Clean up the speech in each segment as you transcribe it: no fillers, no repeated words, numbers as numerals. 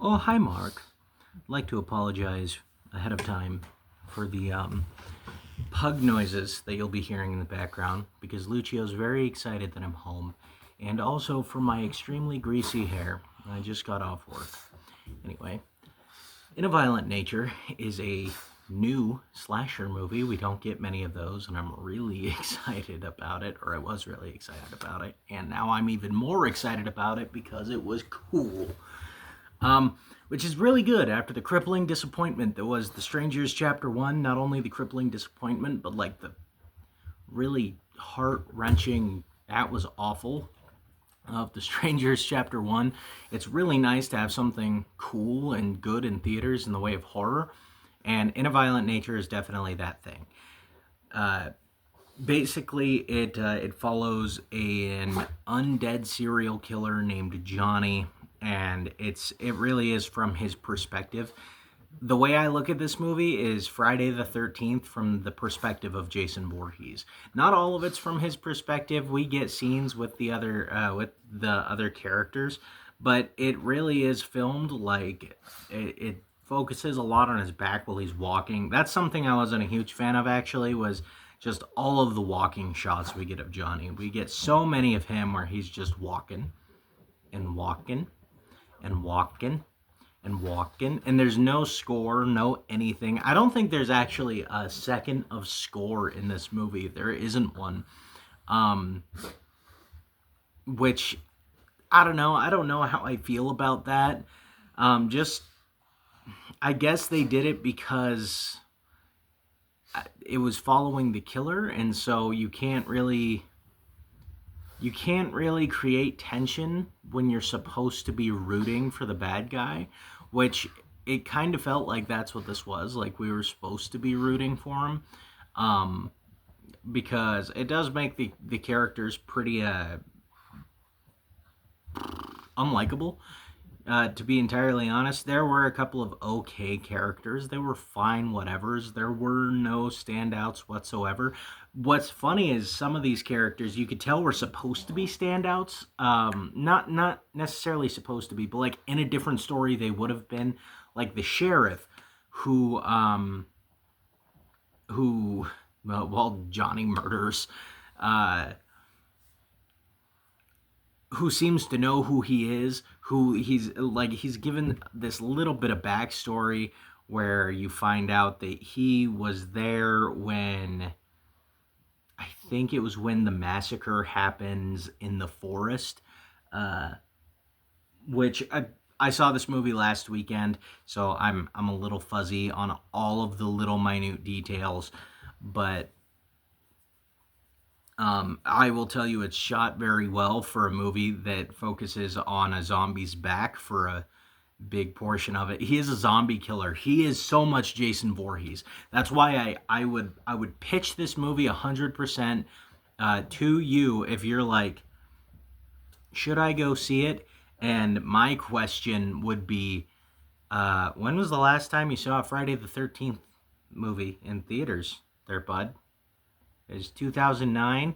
Oh, hi, Mark. I'd like to apologize ahead of time for the pug noises that you'll be hearing in the background because Lucio's very excited that I'm home, and also for my extremely greasy hair. I just got off work. Anyway, In a Violent Nature is a new slasher movie. We don't get many of those, and I'm really excited about it, or I was really excited about it, and now I'm even more excited about it because it was cool. Which is really good after the crippling disappointment that was The Strangers Chapter 1. Not only the crippling disappointment, but like the really heart wrenching, that was awful, of The Strangers Chapter 1. It's really nice to have something cool and good in theaters in the way of horror, and In a Violent Nature is definitely that thing. Uh, Basically, it follows an undead serial killer named Johnny, and it really is from his perspective. The way I look at this movie is Friday the 13th from the perspective of Jason Voorhees. Not all of it's from his perspective. We get scenes with the other characters, but it really is filmed like it focuses a lot on his back while he's walking. That's something I wasn't a huge fan of, actually, was just all of the walking shots we get of Johnny. We get so many of him where he's just walking and walking and walking and walking, and there's no score, no anything. I don't think there's actually a second of score in this movie. There isn't one. Um, which I don't know. I don't know how I feel about that. Just I guess they did it because it was following the killer, and so you can't really create tension when you're supposed to be rooting for the bad guy, which it kind of felt like that's what this was. Like we were supposed to be rooting for him, um, because it does make the characters pretty unlikable. To be entirely honest, there were a couple of okay characters. They were fine, whatevers. There were no standouts whatsoever. What's funny is some of these characters you could tell were supposed to be standouts. Not necessarily supposed to be, but like in a different story they would have been. Like the sheriff, who who well Johnny murders. Uh, who seems to know who he is, who he's given this little bit of backstory where you find out that he was there when I think it was when the massacre happens in the forest, uh, which I saw this movie last weekend, so I'm a little fuzzy on all of the little minute details, but I will tell you it's shot very well for a movie that focuses on a zombie's back for a big portion of it. He is a zombie killer. He is so much Jason Voorhees. That's why I would pitch this movie 100% to you if you're like, should I go see it? And my question would be, when was the last time you saw a Friday the 13th movie in theaters, there, bud? It was 2009.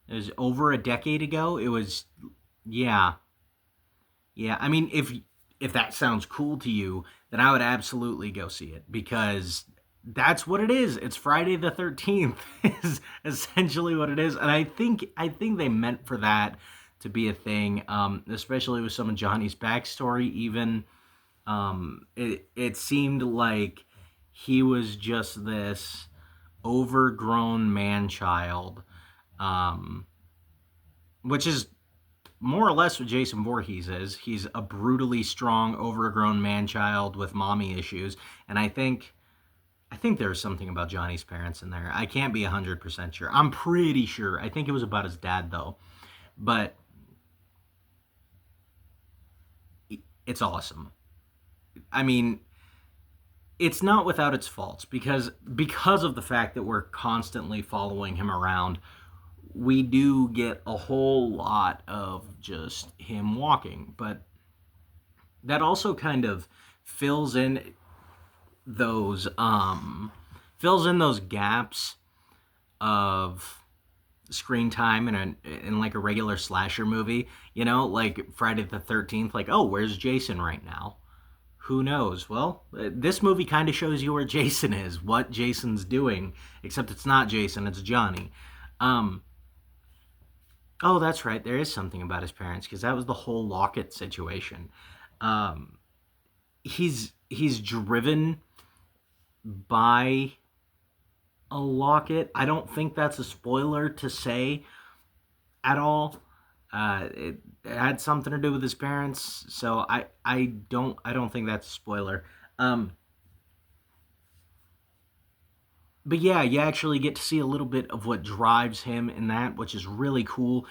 It was over a decade ago. It was, yeah, yeah. I mean, if that sounds cool to you, then I would absolutely go see it because that's what it is. It's Friday the 13th is essentially what it is, and I think they meant for that to be a thing, especially with some of Johnny's backstory. Even it seemed like he was just this overgrown man child, um, which is more or less what Jason Voorhees is. He's a brutally strong, overgrown man child with mommy issues, and I think there's something about Johnny's parents in there. I can't be 100% sure. I'm pretty sure. I think it was about his dad though, but it's awesome. I mean, it's not without its faults because of the fact that we're constantly following him around. We do get a whole lot of just him walking, but that also kind of fills in those those gaps of screen time in like a regular slasher movie, like Friday the 13th, like, oh, where's Jason right now? Who knows? Well, this movie kind of shows you where Jason is, what Jason's doing, except it's not Jason, it's Johnny. Um, oh, that's right. There is something about his parents because that was the whole Lockett situation. Um, he's driven by a Lockett. I don't think that's a spoiler to say at all. It had something to do with his parents, so I don't think that's a spoiler. Um, but yeah, you actually get to see a little bit of what drives him in that, which is really cool.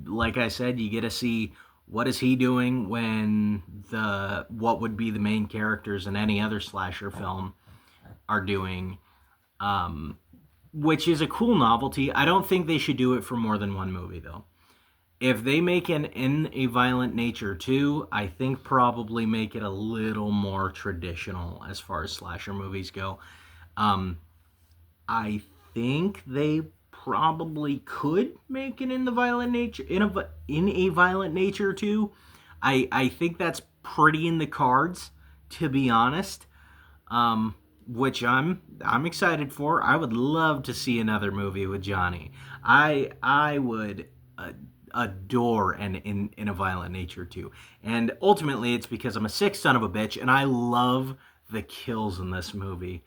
Like I said, you get to see what is he doing when the what would be the main characters in any other slasher film are doing, um, which is a cool novelty. I don't think they should do it for more than one movie though. If they make an In a Violent Nature 2, I think probably make it a little more traditional as far as slasher movies go. Um, I think they probably could make it in the violent nature in a violent nature too. I think that's pretty in the cards, to be honest. Um, which I'm excited for. I would love to see another movie with Johnny. I would adore and in a violent nature too. And ultimately, it's because I'm a sick son of a bitch, and I love the kills in this movie.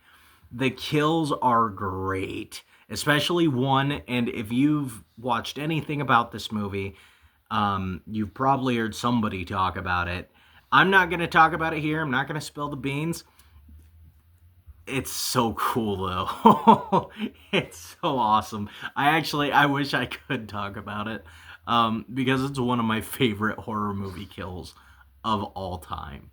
The kills are great, especially one. And if you've watched anything about this movie, you've probably heard somebody talk about it. I'm not going to talk about it here. I'm not going to spill the beans. It's so cool though. It's so awesome. I wish I could talk about it, because it's one of my favorite horror movie kills of all time.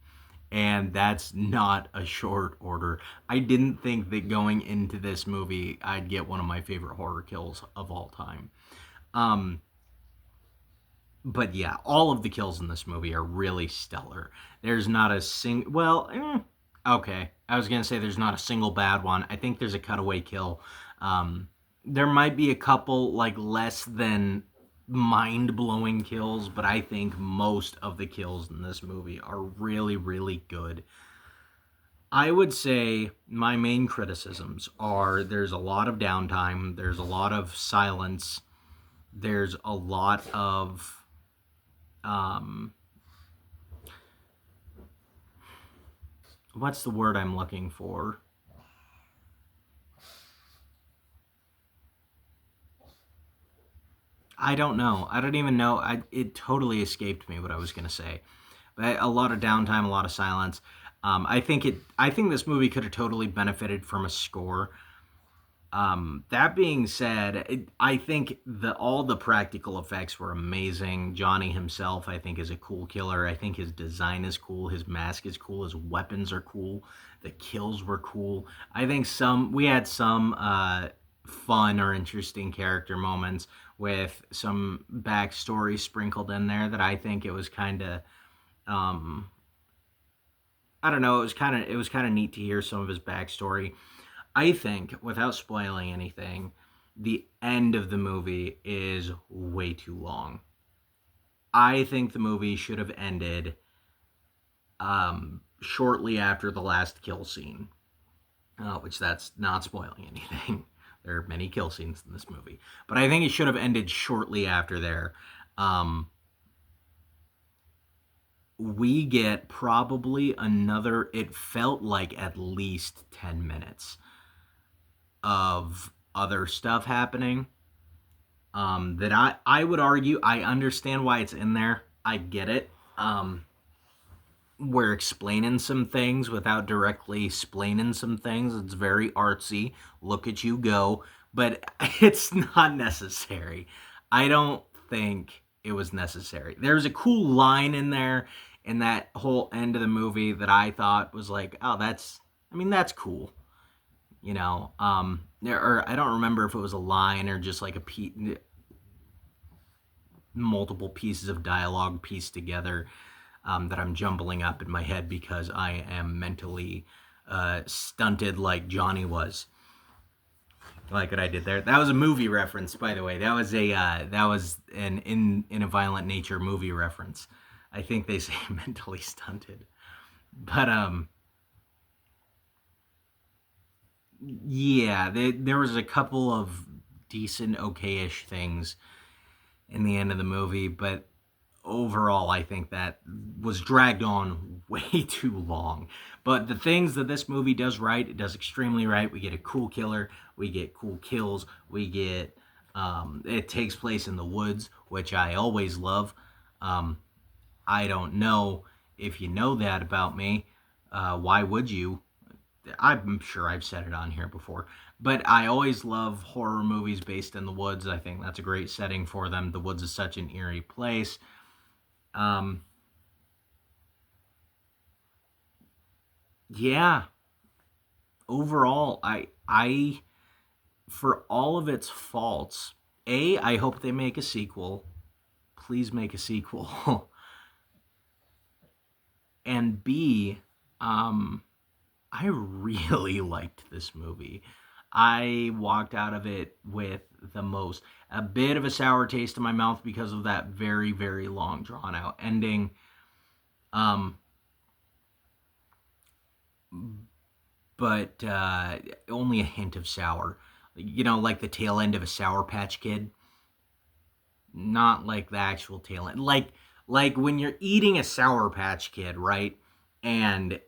And that's not a short order. I didn't think that going into this movie I'd get one of my favorite horror kills of all time. Um, but yeah, all of the kills in this movie are really stellar. There's not a okay. I was gonna say there's not a single bad one. I think there's a cutaway kill. There might be a couple like less than mind blowing kills, but I think most of the kills in this movie are really, really good. I would say my main criticisms are there's a lot of downtime, there's a lot of silence, there's a lot of um, what's the word I'm looking for? I don't know. I don't even know. It totally escaped me what I was going to say. But a lot of downtime, a lot of silence. I think this movie could have totally benefited from a score. That being said, I think all the practical effects were amazing. Johnny himself, I think, is a cool killer. I think his design is cool. His mask is cool. His weapons are cool. The kills were cool. I think we had some fun or interesting character moments with some backstory sprinkled in there that I think it was kind of um, I don't know. It was kind of neat to hear some of his backstory. I think, without spoiling anything, the end of the movie is way too long. I think the movie should have ended shortly after the last kill scene, which that's not spoiling anything. There are many kill scenes in this movie, but I think it should have ended shortly after there. Um, we get probably another, it felt like at least 10 minutes of other stuff happening, that I would argue I understand why it's in there. I get it. We're explaining some things without directly explaining some things. It's very artsy. Look at you go. But it's not necessary. I don't think it was necessary. There's a cool line in there in that whole end of the movie that I thought was like, oh, that's cool. Or I don't remember if it was a line or just like multiple pieces of dialogue pieced together, that I'm jumbling up in my head because I am mentally stunted like Johnny was. Like what I did there. That was a movie reference, by the way. That was an in a violent nature movie reference. I think they say mentally stunted. But yeah, there was a couple of decent, okay-ish things in the end of the movie, but overall, I think that was dragged on way too long. But the things that this movie does right, it does extremely right. We get a cool killer, we get cool kills, we get it takes place in the woods, which I always love. Um, I don't know if you know that about me. Why would you? I'm sure I've said it on here before, but I always love horror movies based in the woods. I think that's a great setting for them. The woods is such an eerie place. Um, yeah, overall, I for all of its faults, I hope they make a sequel. Please make a sequel. And B, um, I really liked this movie. I walked out of it with a bit of a sour taste in my mouth because of that very, very long, drawn out ending. Um, but only a hint of sour. You know, like the tail end of a Sour Patch Kid. Not like the actual tail end. Like when you're eating a Sour Patch Kid, right? And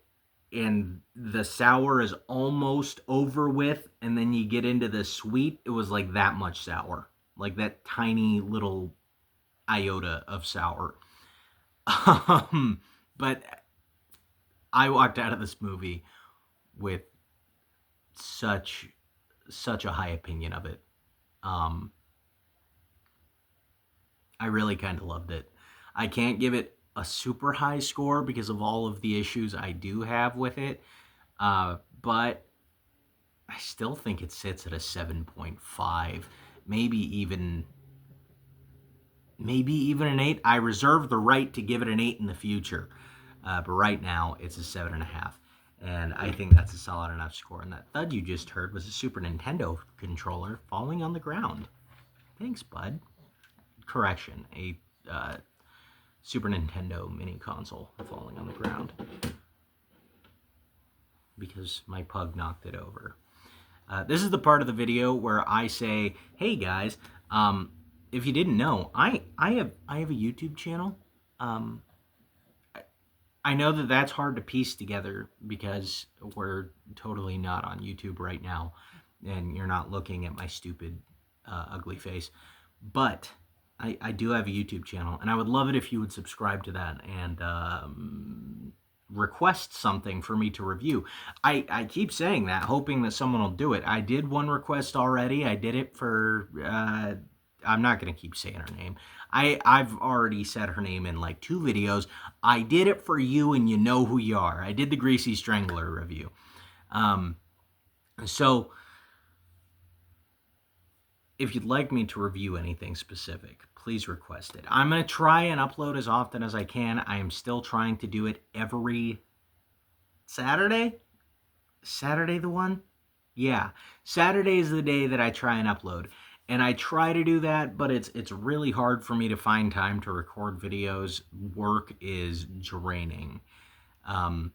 the sour is almost over with, and then you get into the sweet. It was like that much sour, like that tiny little iota of sour. um, but I walked out of this movie with such such a high opinion of it. um I really kind of loved it. I can't give it a super high score because of all of the issues I do have with it, but I still think it sits at a 7.5, maybe even an 8. I reserve the right to give it an 8 in the future, but right now it's a 7.5, and I think that's a solid enough score. And that thud you just heard was a Super Nintendo controller falling on the ground. Thanks, bud. Correction, a Super Nintendo mini console falling on the ground because my pug knocked it over. This is the part of the video where I say, "Hey guys, if you didn't know, I have a YouTube channel. Um, I know that that's hard to piece together because we're totally not on YouTube right now, and you're not looking at my stupid, ugly face. But I do have a YouTube channel, and I would love it if you would subscribe to that and request something for me to review. I keep saying that, hoping that someone will do it. I did one request already. I did it for. I'm not going to keep saying her name. I've already said her name in like 2 videos. I did it for you, and you know who you are. I did the Greasy Strangler review. Um, so if you'd like me to review anything specific, please request it. I'm going to try and upload as often as I can. I am still trying to do it every Saturday. Saturday the one? Yeah. Saturday is the day that I try and upload. And I try to do that, but it's really hard for me to find time to record videos. Work is draining. Um,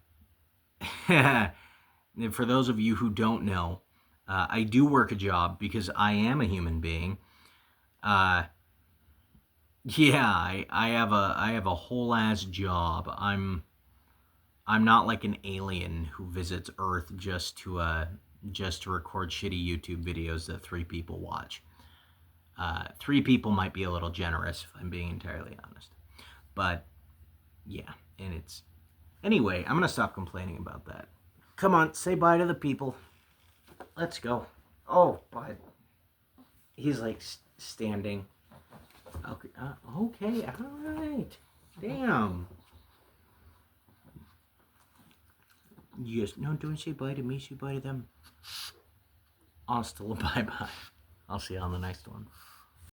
for those of you who don't know, I do work a job because I am a human being. Uh, yeah, I have a whole ass job. I'm not like an alien who visits Earth just to record shitty YouTube videos that 3 people watch. 3 people might be a little generous if I'm being entirely honest. But yeah, and it's anyway, I'm gonna stop complaining about that. Come on, say bye to the people. Let's go. Oh, bye. He's like standing. Okay, okay, all right. Damn. You just no, don't say bye to me. Say bye to them. Hasta la bye bye. I'll see you on the next one.